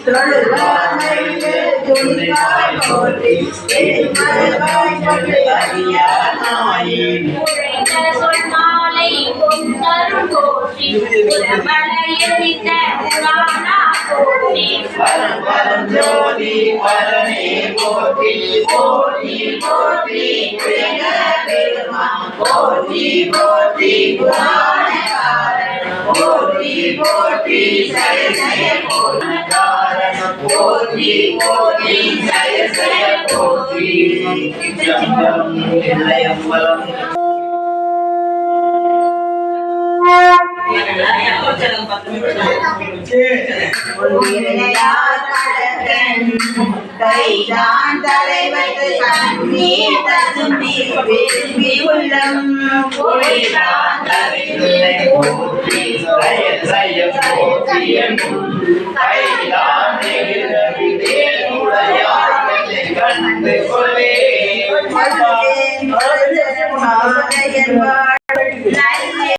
தொழுவாய்க்கு துணிவாய் போற்றி மறுவாய் பட்டு அறியானாயின் சொல் மாலை கொண்டருள் போற்றி மலையடித்த புராணா போற்றி பரம் பரம் ஜோதி பரமே போற்றி போற்றி போற்றி போற்றி போற்றி போற்றி போற்றி ஜய ஜய போற்றி போற்றி ஜய ஜய போற்றி ஜம்பரம் நிலையம்பலம் கைதான் தலை வைத்து கண்ணீர் ததும்பி விரும்பி உள்ளம் கைதான் போற்றி ஜய ஜய போற்றி கைதான் கண்டு கொள்ளே